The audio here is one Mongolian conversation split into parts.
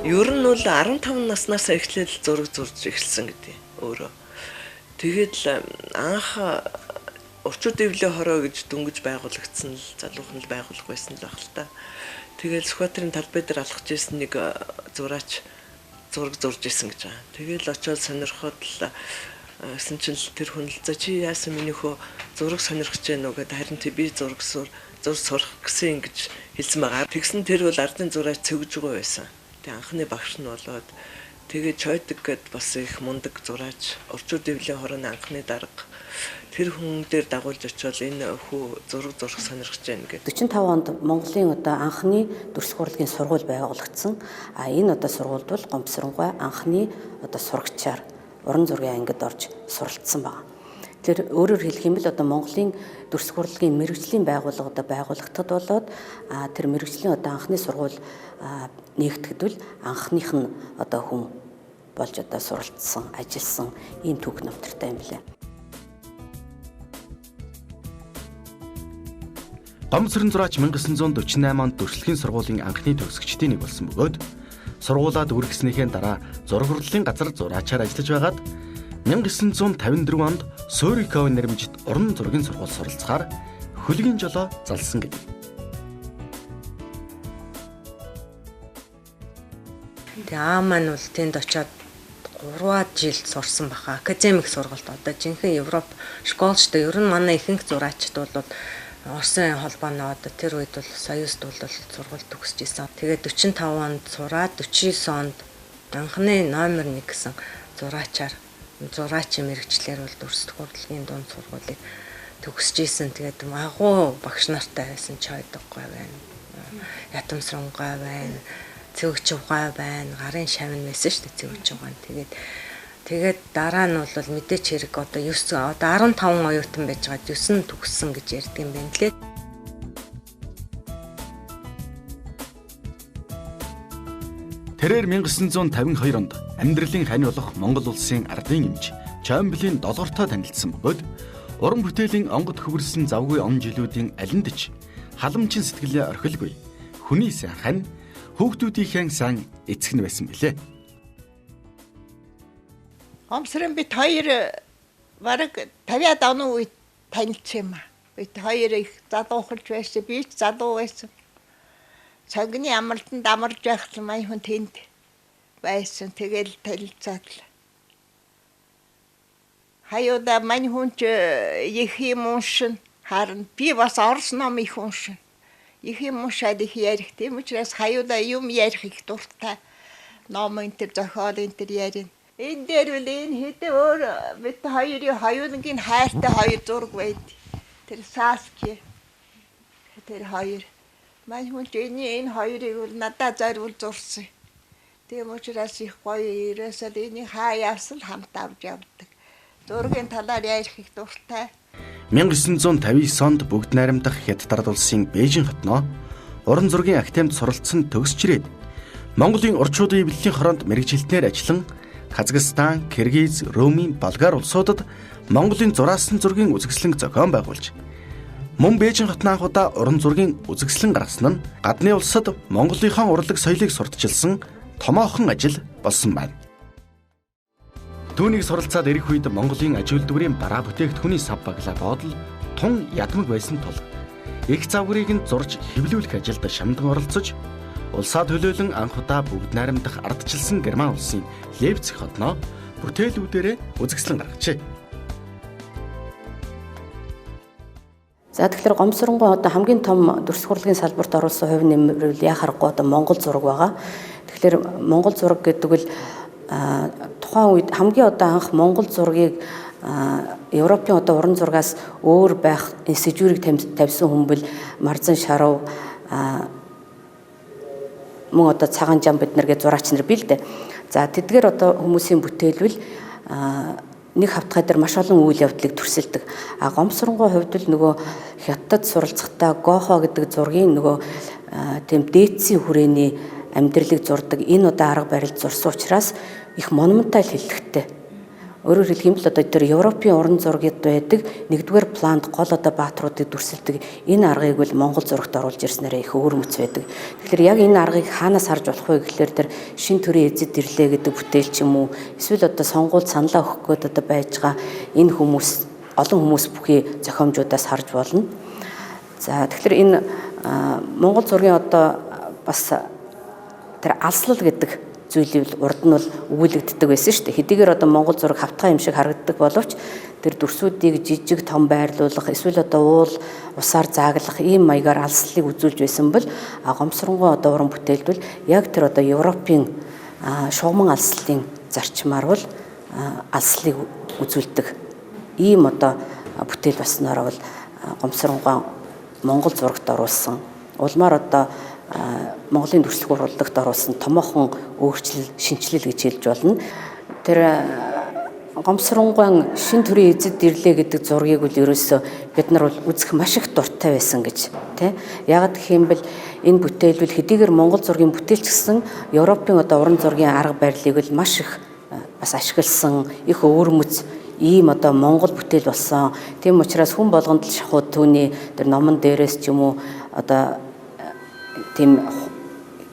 Ер нь бол 15 наснаас эхлээд зураг зурж эхэлсэн гэдэг өөрөө. Тэгээд л анх Орчууд дэвлээ хороо гэж дөнгөж байгуулагдсан л залуухан л байгуулах байсан л баг л та. Тэгэл Сүхбаатарын талбай дээр алхаж ирсэн нэг зураач зураг зурж исэн гэж байгаа. Тэгэл очиод сонирхоод л гэсэн чинь тэр хүн л за чи яасан миний хөө зураг сонирхож байна уу гэд харин би зураг сурах гэсэн ингэж хэлсэн байгаа. Тэгсэн тэр бол ардын зураач цөгж байгаа байсан. Тэг анхны багш нь болоод тэгээ Чойдог гэд бас их мундаг зураач Орчууд дэвлээ хорооны анхны дарга тэр хүн дээр дагуулж очивол энэ хүү зураг зурх сонирхож байна гэдэг. 45 онд Монголын одоо анхны дүрслэх урлагийн сургууль байгуулагдсан. Энэ одоо сургуульд бол Гомбосронгой анхны одоо сурагчаар уран зургийн ангид орж суралцсан байна. Тэр өөрөөр хэлэх юм бол одоо Монголын дүрслэх урлагийн мэргэжлийн байгууллага одоо байгуулагдахад болоод тэр мэргэжлийн одоо анхны сургууль нэгтгэдвэл анхных нь одоо хүн болж одоо суралцсан, ажилласан ийм түүх намтартай юм билээ. Гомбосрон зураач 1948 онд дүрслэгийн сургуулийн анхны төгсөгчдийн нэг болсон бөгөөд сургуулаад үргэснийхээ дараа зураг урлалын газар зураачаар ажиллаж байгаад 1954 онд Суриковын нэрмжит уран зургийн сургууль суралцахаар хөлгийн жолоо залсан гэдэг. Тэгээ маань бол тэнд очиод 3 жил сурсан баха. Академик сургалт одоо жинхэнэ Европ школчтой ер нь манай ихэнх зураачд бол Оросын холбооны одоо тэр үед бол Союзд бол сургалт төгсөж исэн. Тэгээд 45 онд сураад 49 онд анхны номер 1 гэсэн зураачийн мэргэжлэр бол дүрслэх урлагийн дунд сургуулийг төгсөж исэн. Тэгээд агуу багш нартай байсан Чойдоггой байна. Ятамсронгой байна. Цэвгчвгай байна. Гарын шавн байсан шүү дээ цэвгчвгай. Тэгээд дараа нь бол мэдээч хэрэг одоо 15 оюутан байж байгаа 9 төгссөн гэж ярьдаг юм байна лээ. Тэрээр 1952 онд амьдралын хань болох Монгол улсын ардын эмч Чоймблийн долгортой танилцсан бөгөөд уран бүтээлийн онгод хөвөрсөн завгүй он жилүүдийн алинд ч халамжийн сэтгэлээ орхилгүй хүний сайн хань хүүхдүүдийнхээ сайн эцэг нь байсан билээ. Гомбосрон бид хоёр бараг 50-аад оны үед танилцсан юм аа. Бид хоёр их залуухалж байсан, би ч залуу байсан. Цагны амралтанд амарж байхад мань хүн тэнд байсан. Тэгэл танилцаад л. Хаяуда мань хүн ч их юм уншин харин би бас орос ном их уншин. Их юм уншаад их ярих. Тийм учраас хаяуда юм ярих их дуртай. Ном энэ төр зохиол энэ төр ярина. Энэ дээр үл энэ хэдэн өөр бид хоёрын хоёулангийн хайртай хоёр зураг байд. Тэр Саски. Тэр хоёр. Мань хүн энэ хоёрыг бол надад зориул зурсан. Тийм учраас их гоё ирээсээ энийг хаа явсан хамт авч явдаг. Зургийн талаар ярих их дуртай. 1959 онд бүгд найрамдах Хятад улсын Бээжин хотноо уран зургийн академид суралцсан төгсчрээд Монголын орчуудын эвлэлийн хороонд мэргэжилтнээр ажиллан Казахстан, Киргиз, Румын, Болгар улсуудад Монголын зураасан зургийн үзэсгэлэнг зохион байгуулж мөн Бээжин хотын анхудаа уран зургийн үзэсгэлэн гаргасан нь гадны улсад Монголынхаа урлаг соёлыг сурталчилсан томоохон ажил болсон байна. Түүнийг суралцаад ирэх үед Монголын аж үйлдвэрийн бараа бүтээгдэхүүний сав баглаа бодол тун ядмаг байсан тул их завгарыг нь зурж хэвлүүлэх ажилд шамдан оролцож улсаа төлөөлөн анхудаа бүгд найрамдах ардчилсан Герман улсын Лейпциг хотноо бүтээлүүдээрээ үзэсгэлэн гаргажээ. За тэгэхээр Гомбосронгой одоо хамгийн том дүрслэх урлагийн салбарт оруулсан хувь нэмрэл яхахгүй одоо Монгол зураг байгаа. Тэгэхээр Монгол зураг гэдэг нь тухайн үед хамгийн одоо анх Монгол зургийг Европын одоо уран зургаас өөр байх сэжүүрийг тавьсан хүн бол Марзан Шаров мөн одоо цагаан жам бид нарගේ зураач нар бий л дээ. За тэдгээр одоо хүмүүсийн бүтээлвэл нэг хавтгай дээр маш олон үйл явдлыг төрсөлдөг. Гомбосронгой хувьд л нөгөө Хятад суралцахтаа Гохо гэдэг зургийн нөгөө тийм дээдсийн хүрээний амьдралыг зурдаг энэ удаа арга барил зурсан учраас их монументал хэллэгтэй. Өөрөөр хэлэх юм бол одоо тэр Европын уран зурагт байдаг 1-р планд гол одоо баатруудыг дүрсэлдэг энэ аргыг бол Монгол зурагт оруулж ирснээр их өвөрмөц байдаг. Тэгэхээр яг энэ аргыг хаанаас харж болох вэ гэхээр тэр шин төрийн эзэд ирлээ гэдэг бүтээл ч юм уу эсвэл одоо сонгуульд саналаа өгөх гээд одоо байж байгаа энэ хүмүүс олон хүмүүс бүхий зохиомжуудаас харж болно. За тэгэхээр энэ Монгол зургийн одоо бас тэр алслал гэдэг зүйлийг урд нь бол өгүүлэгддэг байсан шүү дээ. Хэдийгээр одоо Монгол зураг хавтгай юм шиг харагддаг боловч тэр дүрсүүдийг жижиг том байрлуулах эсвэл одоо уул усаар зааглах ийм маягаар алслыг үзүүлж байсан бол Гомсронгой одоо уран бүтээлд бол яг тэр одоо Европын шугаман алслын зарчмаар бол алслыг үзүүлдэг ийм одоо бүтээл баснаараа бол Гомсронгой Монгол зурагт оруулсан улмаар одоо Монголын дүрслэх урлагт оруулсан томоохон өөрчлөл, шинжилэл гэж хэлж болно. Тэр Гомсронгой шин төрийн эзэд ирлээ гэдэг зургийг бол ерөөсөө бид нар бол үзэх маш их дуртай байсан гэж тий. Яагаад гэх юм бол энэ бүтээл бол хэдийгээр Монгол зургийн бүтээлч гэсэн Европын одоо уран зургийн арга барилыг бол маш их бас ашигласан, их өвөрмөц ийм одоо Монгол бүтээл болсон. Тийм учраас хүн болгонд л шахуу түүний тэр номон дээрээс ч юм уу одоо тийм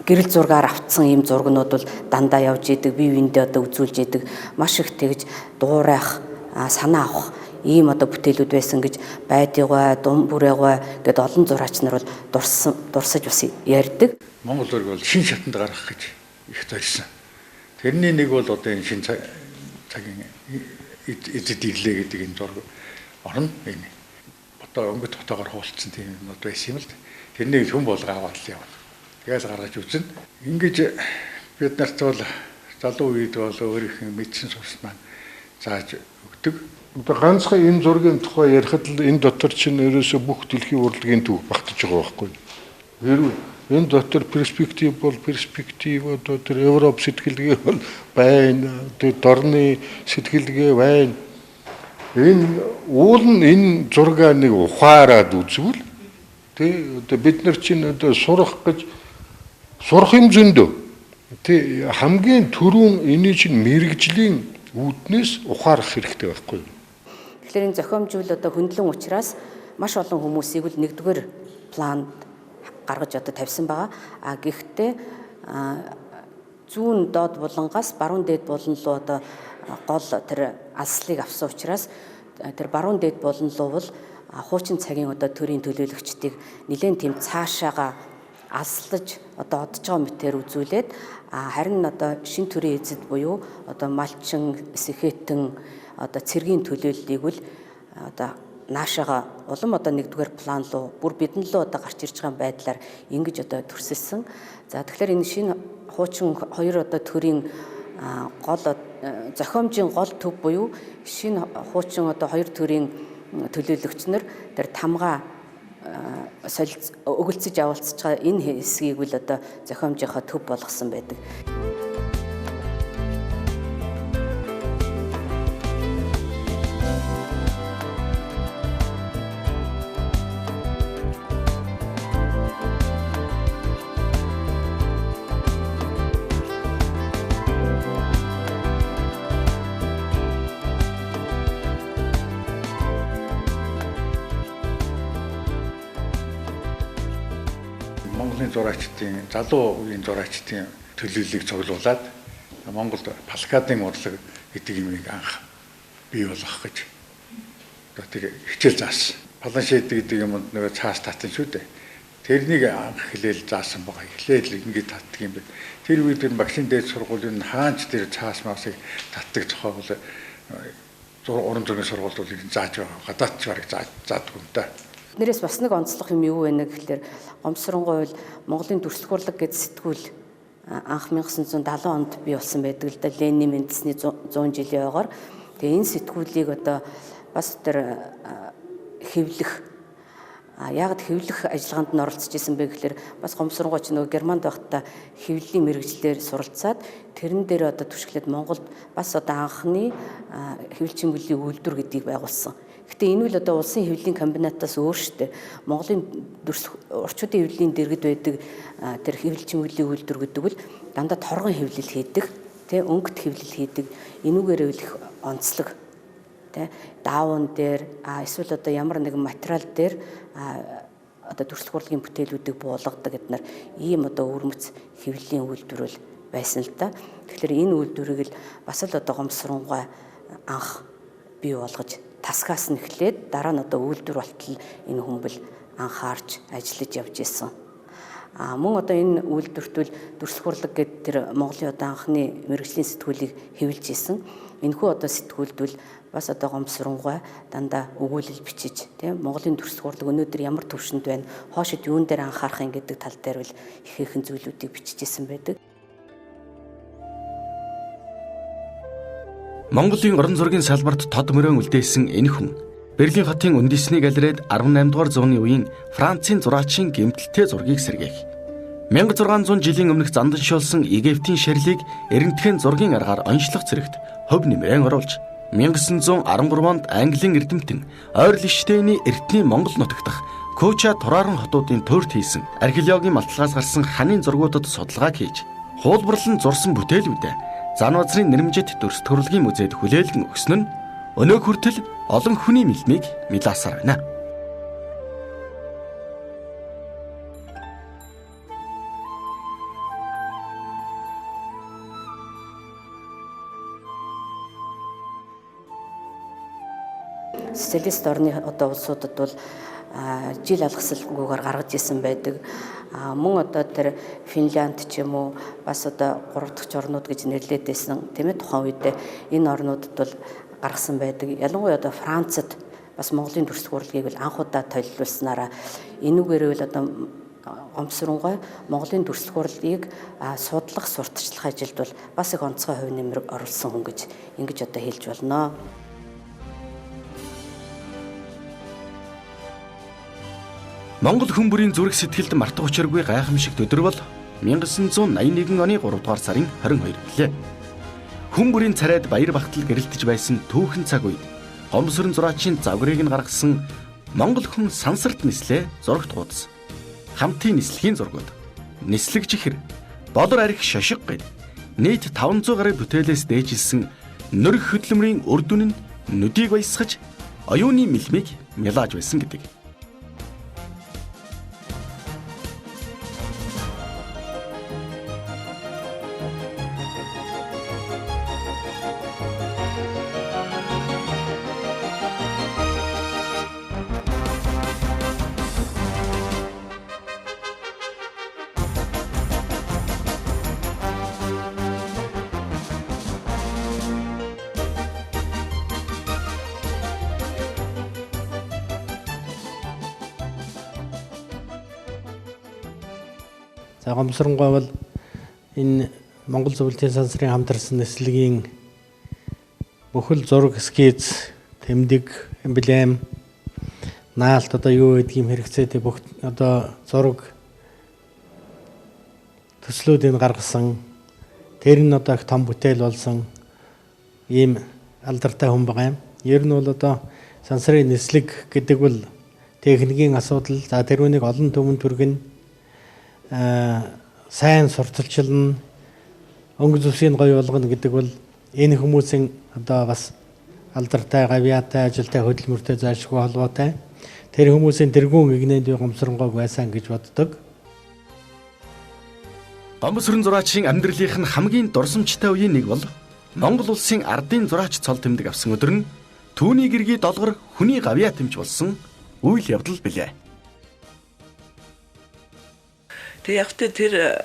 гэрэл зургаар автсан ийм зургнууд бол дандаа явж идэг, бие биендээ одоо үзүүлж идэг, маш их тэгж дуурайх, санаа авах ийм одоо бүтээлүүд байсан гэж байдгаа, дум бүрээгаа гэд олон зураач нар бол дурсаж бас ярьдаг. Монгол зураг бол шин шатанд гаргах гэж их зорьсон. Тэрний нэг бол одоо энэ шин цагийн эзэд ирлээ гэдэг энэ зураг орно. Энэ одоо өнгөт хотоогоор хуулцсан тийм юмуд байсан юм л. Тэрнийг хүн болго аваад л явна. Тэгээс гаргаж үзнэ. Ингэж бид нарт бол залуу үед бол өөрийнх нь мэдсэн сурс маань зааж өгдөг. Одоо ганцхан энэ зургийн тухай ярихад л энэ дотор чинь ерөөсө бүх дэлхийн урлагийн төв багтаж байгаа байхгүй. Хэрвээ энэ дотор перспектив бол перспектив одоо тэр Европ сэтгэлгээ бол байна. Тэр дорны сэтгэлгээ байна. Энэ уул нь энэ зургаа нэг ухаарад үзвэл тий одоо бид нар чинь одоо сурах юм зөндөө. Тий хамгийн түрүүн энэ чинь мэрэгжлийн үүднээс ухаарах хэрэгтэй байхгүй. Тэгэхээр энэ зохиомжгүй одоо хөндлөн учраас маш олон хүмүүсийг л 1-р планд гаргаж одоо тавьсан байгаа. Гэхдээ зүүн доод булангаас баруун дээд булан руу одоо гол тэр алслыг авсан учраас тэр баруун дээд булан руу бол хуучин цагийн одоо төрийн төлөөлөгчдийг нэлээд тийм цаашаага алслаж одоо одж байгаа мэтээр үзүүлээд харин одоо шин төрийн эзэд буюу одоо малчин, сэхэтэн одоо цэргийн төлөөллийг бол одоо наашаага улам одоо 1-р план руу бүр бидэн лөө одоо гарч ирж байгаа байдлаар ингэж одоо төрсөлсөн. За тэгэхээр энэ шинэ хуучин 2 одоо төрийн гол зохиомжийн гол төв буюу шинэ хуучин одоо 2 төрийн төлөөлөгч нар тэр тамга өгөлцөж авалцж байгаа энэ хэсгийг үл одоо зохиомжийнхаа төв болгосон байдаг. Монголын зураачдын залуу үеийн зураачдын төлөөллийг цуглуулад Монголд плакатын урлаг гэдэг юмыг анх бий болгох гэж одоо тэр хичээл заасан. Планшет гэдэг юм нөгөө цаас татсан шүү дээ. Тэрнийг анх хэлээл заасан байгаа. Эхлээл ингэж татдаг юм бэ. Тэр үед энэ багшийн дээд сургуулийн хаанч тэр цаас маасыг татдаг зохиол уран зургийн сургуульд бол зааж байгаа. Гадаадч барыг заадгүй юм да. Нэрээс бас нэг онцлог юм юу вэ гэхээр Гомсронгой бол Монголын дүрслэх урлаг гэдэг сэтгүүл анх 1970 онд бий болсон байдаг л да. Ленин мэдсэний 100 жилийн ойгоор. Тэгээ энэ сэтгүүлийг одоо бас тэр хэвлэх яг хэвлэх ажиллагаанд нь оролцож исэн бэ гэхээр бас Гомсронгой ч нөгөө Германд байхдаа хэвлэлийн мэрэгчлэр суралцаад тэрэн дээр одоо түшиглээд Монголд бас одоо анхны хэвлэлчин бүлгийн үйлдвэр гэдгийг байгуулсан. Гэтэ энэ үл одоо улсын хэвлэлийн комбинатаас өөр штэ. Монголын орчуудын хэвлэлийн дэргэд байдаг тэр хэвлэлчин бүлгийн үйлдвэр гэдэг бол дандаа торгон хэвлэл хийдэг, тэ өнгөт хэвлэл хийдэг. Энүүгээрээ их онцлог тэ даавн дээр эсвэл одоо ямар нэгэн материал дээр одоо төрөлх урлагийн бүтээлүүдийг буулгадаг гэднэр ийм одоо өвөрмөц хэвлэлийн үйлдвэрөл байсан л да. Тэгэхээр энэ үйлдвэрийг л бас л одоо гомсронгой анх бий болгож тасгаас нь эхлээд дараа нь одоо үйлдвэр болтол энэ хүмбэл анхаарч ажиллаж явж исэн. Мөн одоо энэ үйлдвэртвэл дүрслэх урлаг гэдэг тэр Монголын одоо анхны мэргэжлийн сэтгүүлийг хэвлэж исэн. Энэхүү одоо сэтгүүлдвэл бас одоо гомсронгой дандаа өгүүлэл бичиж тийм Монголын дүрслэх урлаг өнөөдөр ямар төвшөнд байна, хоошид юун дээр анхаарах юм гэдэг тал дээр бол ихээхэн зүйлүүдийг бичиж исэн байдаг. Монголын орон зургийн салбарт тод мөрөн үлдээсэн энэ хүн Берлин хотын үндэсний галерейд 18 дугаар зууны үеийн Францын зураачийн гэмтэлтэй зургийг сэргээх. 1600 жилийн өмнөх занданшуулсан Египтийн шарлийг эрентхэн зургийн аргаар онцлох зэрэгт хөв нэмрэн оруулж 1913 онд Английн эрдэмтэн Ойр Лиштейний эртний Монгол нутагт Коча Турааран хотуудын туурт хийсэн археологийн малтлагаас гарсан ханийн зургуудад судалгаа хийж хуулбарлан зурсан бүтээлүүдээ Занвазрын нэрмжит дүрс төрөлгийн музейд хүлээлгэн өгсөн нь өнөө хүртэл олон хүний мэлмийг милаасаар байна. Социалист орны одоо улсуудад бол жил алгасалгүйгээр гаргаж исэн байдаг. Мөн одоо тэр Финлянд ч юм уу бас одоо 3 дахь орнууд гэж нэрлэдэг байсан. Тийм ээ тухайн үед энэ орнуудад бол гаргасан байдаг. Ялангуяа одоо Францад бас Монголын дүрслэх урлагийг бол анх удаа толилуулснараа энүүгээрээ бол одоо гомсронгой Монголын дүрслэх урлагийг судлах, сурталчлах ажилд бол бас их онцгой хувь нэмэр оруулсан хүн гэж ингэж одоо хэлж болно. Монгол хүн бүрийн зүрх сэтгэлд мартах учиргүй гайхамшиг өдөр бол 1981 оны 3 дугаар сарын 22 гэлээ. Хүн бүрийн царайд баяр багтал гэрэлтэж байсан түүхэн цаг үед гомсрон зураачийн загварыг нь гаргасан Монгол хүн сансарт нислээ зурагт гудас. Хамтын нислэгийн зургууд, нислэг чихэр, болор арх шошиг гэд нийт 500 гаруй бүтээлээс дээжилсэн нөрх хөдөлмөрийн үр дүн нь нүдийг баясгаж оюуны мэлмийг мялааж байсан гэдэг. За гомсронгой бол энэ Монгол зөвлөлтийн сансрын хамтарсан нислэгийн бүхэл зураг, скиц, тэмдэг, эмблем, наалт одоо юу гэдгийг хэрэгцээтэй бүх одоо зураг төслүүдийг гаргасан тэр нь одоо их том бүтээл болсон ийм алдартай хүн байгаа юм. Ер нь бол одоо сансрын нислэг гэдэг бол техникийн асуудал, за тэр үнийг олон түмэн түргэн сайн сурталчилна, өнгө зүсийг гоё болгоно гэдэг бол энэ хүмүүсийн одоо бас алдартай, гавьяатай, ажилтай, хөдөлмөртэй зайлшгүй холбоотой. Тэр хүмүүсийн тэргүүн игнэнд гомсронгойг байсан гэж боддог. Гомсрон зураачийн амьдралынх нь хамгийн дурсамжтай үеийн нэг бол Монгол улсын ардын зураач цол тэмдэг авсан өдөр нь түүний гэргий долгор хүний гавьяа тэмч болсон үйл явдал билээ. Тэг яг тэр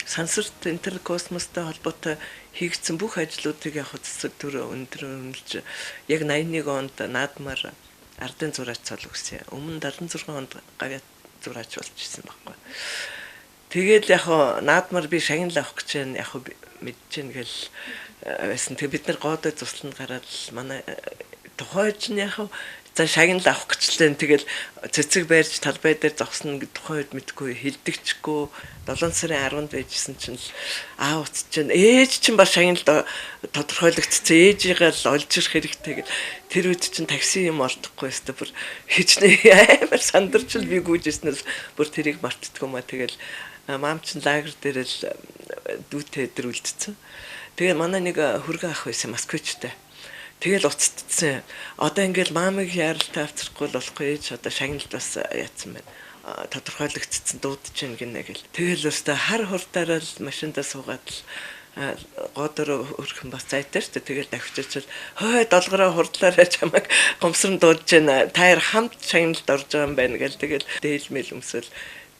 сансарт интеркосмостой холбоотой хийгдсэн бүх ажлуудыг яг цэцэг төр өндөрлж яг 81 онд наадмаар ардын зураач цол өгсөн. Өмнө 76 онд гавьяа зураач болчихсон байхгүй. Тэгээд яг наадмаар би шагнал авах гэж байна. Яг мэдэж гэн гэл байсан. Тэг бид нар гоодой тусланд гараад манай тухайч нь яг за шагнал авах гэжлээ. Тэгэл цэцэг байрч талбай дээр зогсно тухайн үед мэдгүй хилдэгчгүй 7 сарын 10-нд байжсэн чинь аав утс чинь ээж чинь бас шагналд тодорхойлогдсон. Ээжигээ л олж ирэх хэрэгтэй гэл тэр үед чинь такси юм олдохгүй өстө бүр хичнээн амар сандарч л би гүйжсэнээс бүр тэрийг мартдаггүй маа. Тэгэл маам чинь лагер дээр л дүүтэй дээр үлдсэн. Тэгээ манай нэг хөргөн ах байсан Москвичтэй. Тэгэл уцтдсан. Одоо ингээл маамиг яаралтай авчрахгүй л болохгүй ч одоо шагналд бас яатсан байна. Тодорхойлогдсон дуудаж гин гинэ гэл. Тэгэл өстө хар хурдаараа л машиндаа суугаад л годор өрхөн бас зайтай шүү дээ. Тэгэл давчирчл хой долгороо хурдлаараа чамайг гомсрон дуудаж байна. Таяр хамт шагналд орж байгаа юм байна гэл. Тэгэл дээлмэл өмсөл.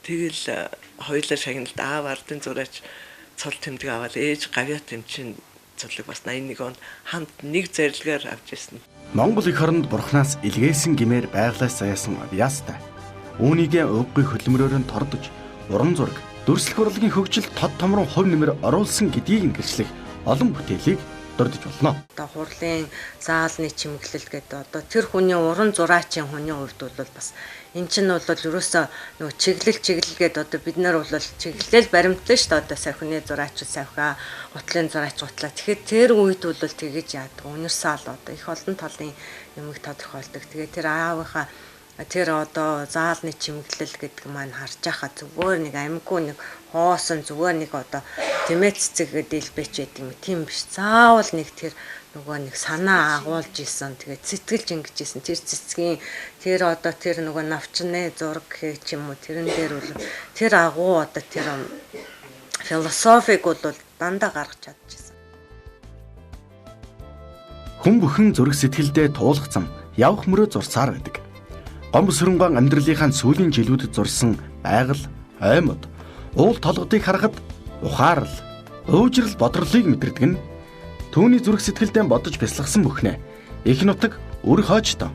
Тэгэл хоёулаа шагналд аав ардын зураач цол тэмдэг аваад ээж гавьяа тэмчин цолыг бас 81 онд хамт нэг зарилгаар авч ирсэн. Монгол эх оронд бурхнаас илгээсэн гэмээр байглаас заяасан авьяастай. Үүнийгээ өвггүй хөдөлмөрөөр нь тордож, уран зураг, дүрслэх урлагийн хөгжил тод том руу хувь нэмэр оруулсан гэдгийг ингэлчлэх олон бүтээлийг дурдж болно. Одоо хурлын заалны чимэглэл гэдэг одоо тэр хүний уран зураачийн хүний хувьд бол бас эн чинь бол ерөөсөө нөгөө чиглэл гэдэг одоо бид нар бол чиглэлэл баримтлаа шүү дээ. Одоо сахины зураач сахиа, гутлын зураач гутлаа. Тэгэхээр тэр үед бол тэгэж яадаг. Универсал одоо их олон талын юмыг тодорхойлдог. Тэгээ тэр аавынхаа тэр одоо заалны чимэглэл гэдэг маань харж байхад зүгээр нэг амьгүй нэг хоосон зүгээр нэг одоо тэмээ цэцэг дэлбэч гэдэг юм тийм биш. Заавал нэг тэр нөгөө нэг санаа агуулж исэн тэгээд сэтгэлж ингэж исэн тэр цэцгийн тэр одоо тэр нөгөө навчны зураг гэх юм уу тэрэн дээр бол тэр агуу одоо тэр философик бол дандаа гаргаж чадчихсан. Хүн бүхэн зураг сэтгэлдээ туулах зам явх мөрөө зурсаар байдаг. Гомбосрөнгөн амьдралынхаа сүүлийн жилүүдэд зурсан байгаль, аймад, уул толгодыг харахад ухаарл, өвжрэл бодрлыг мэдэрдэг нь түүний зүрх сэтгэлдээ бодож бясалгасан бүхнээ их нутаг үр хоочтой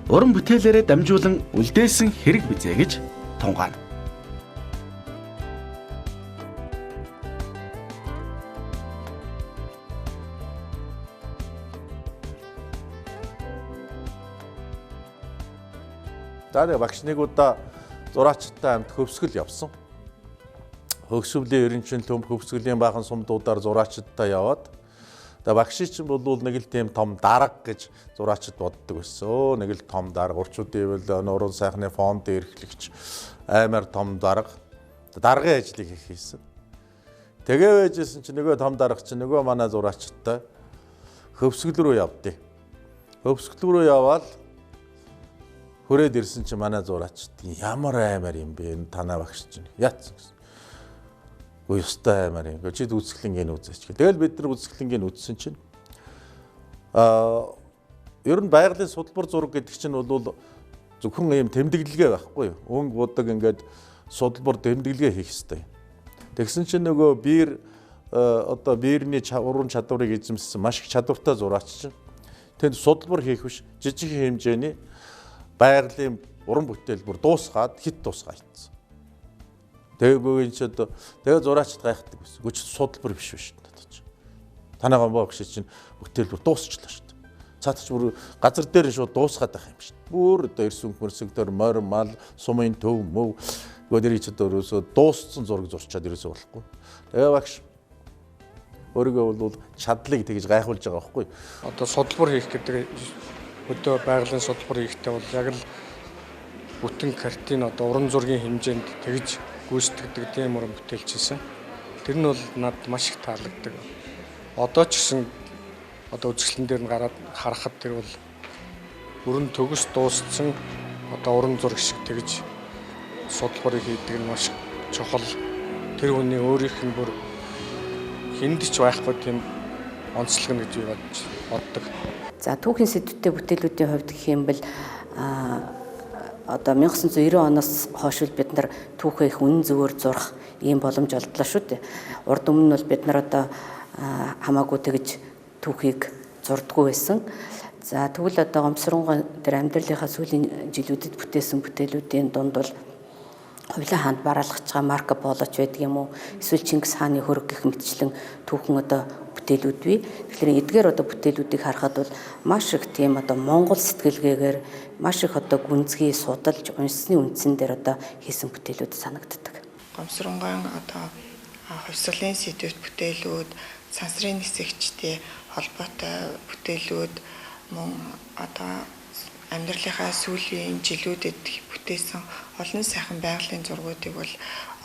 уран бүтээлээрээ дамжуулан үлдээсэн хэрэг бизээ гэж тунгаана. За багш нэг удаа зураачтай амт хөвсгөл явсан. Хөвсгөлийн ерөнчин төм хөвсгөлийн баахан сумдуудаар зураачтай яваад багш чинь бол нэг л тийм том дарга гэж зураачд боддог байсан. Нэг л том дарга урчуудын нуруу сайхны фонд эрхлэгч аймаар том дарга даргын ажлыг хийсэн. Тэгээ байжсэн чинь нөгөө том дарга чинь нөгөө манай зураачтай хөвсгөл рүү явдیں۔ Хөвсгөл рүү яваад хүрээд ирсэн чинь манай зураачд ямар аймаар юм бэ энэ танаа багш чинь яатсан гэсэн. Үгүй ёстой аймаар юм. Чид үзэсгэлэнгийн үзээч. Тэгэл бид нар үзэсгэлэнгийн үзсэн чинь ер нь байгалийн судалбар зураг гэдэг чинь бол зөвхөн ийм тэмдэглэгээ байхгүй юу? Өнгө будаг ингээд судалбар тэмдэглэгээ хийх хэрэгтэй. Тэгсэн чинь нөгөө биер одоо биерний уран чадварыг эзэмссэн маш их чадвартай зураач чинь тэнд судалбар хийх биш жижиг хэмжээний байгалийн уран бүтээл бүр дуусгаад хит дуусгаа ийцсэн. Тэгээгүйн ч одоо тэгээ зураачд гайхдаг байсан. Гүч судалбар биш шүү дээ. Танай гомбоо гэж чинь бүтээл бүр дуусчлаа шүү дээ. Цаатч бүр газар дээр шууд дуусгаад байх юм шүү дээ. Бүр одоо эрс мөрсөгдөр морь мал сумын төв мөв гүдэрий ч одоо ерөөсөө дууссан зураг зурчаад ерөөсөө болохгүй. Тэгээ багш өөрийгөө бол чадлыг тэгж гайхуулж байгаа байхгүй. Одоо судалбар хийх гэдэг өдөө байгалийн судалбар хийхдээ бол яг л бүтэн картин одоо уран зургийн хэмжээнд тэгж гүйцэтгэдэг тийм уран бүтээлч хийсэн. Тэр нь бол надад маш их таалагддаг. Одоо ч гэсэн одоо үзэсгэлэн дээр нь гараад харахад тэр бол бүрэн төгс дууссан одоо уран зураг шиг тэгж судалбарыг хийдэг нь маш чухал. Тэр хүний өөрийнх нь бүр хүнд ч байхгүй тийм онцлог нь гэж би боддог. За түүхийн сэдвтэй бүтээлүүдийн хувьд гэх юм бол одоо 1990 оноос хойш бид нар түүхээ их үнэн зөвөөр зурх ийм боломж олдлоо шүү дээ. Урд өмнө нь бол бид нар одоо хамаагүй тэгж түүхийг зурдаггүй байсан. За тэгвэл одоо Гомсронгон тэр амьдралынхаа сүүлийн жилүүдэд бүтээсэн бүтээлүүдийн дунд бол Хувлаа хаанд бараалгаж байгаа Марко Полоч байдаг юм уу? Эсвэл Чингис хааны хөрөг гэх мэтчлэн түүхэн одоо бүтээлүүд бий. Тэгэхээр эдгээр одоо бүтээлүүдийг харахад бол маш их тийм одоо монгол сэтгэлгээгээр маш их одоо гүнзгий судалж унсны үндсэн дээр одоо хийсэн бүтээлүүд санагддаг. Гомсронгон одоо хувьсгалын сэдвэт бүтээлүүд, сансрын нисэгчтэй холбоотой бүтээлүүд мөн одоо амьдралынхаа сүүлийн жилүүдэд бүтээсэн олон сайхан байгалийн зургуудыг бол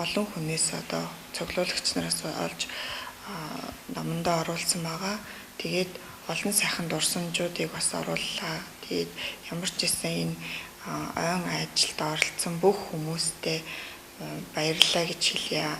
олон хүнээс одоо цуглуулагч нараас олж номондоо оруулсан байгаа. Тэгээд олон сайхан дурсамжуудыг бас орууллаа. Тэгээд ямар ч гэсэн энэ ойн ажилд оролцсон бүх хүмүүстээ баярлалаа гэж хэлье.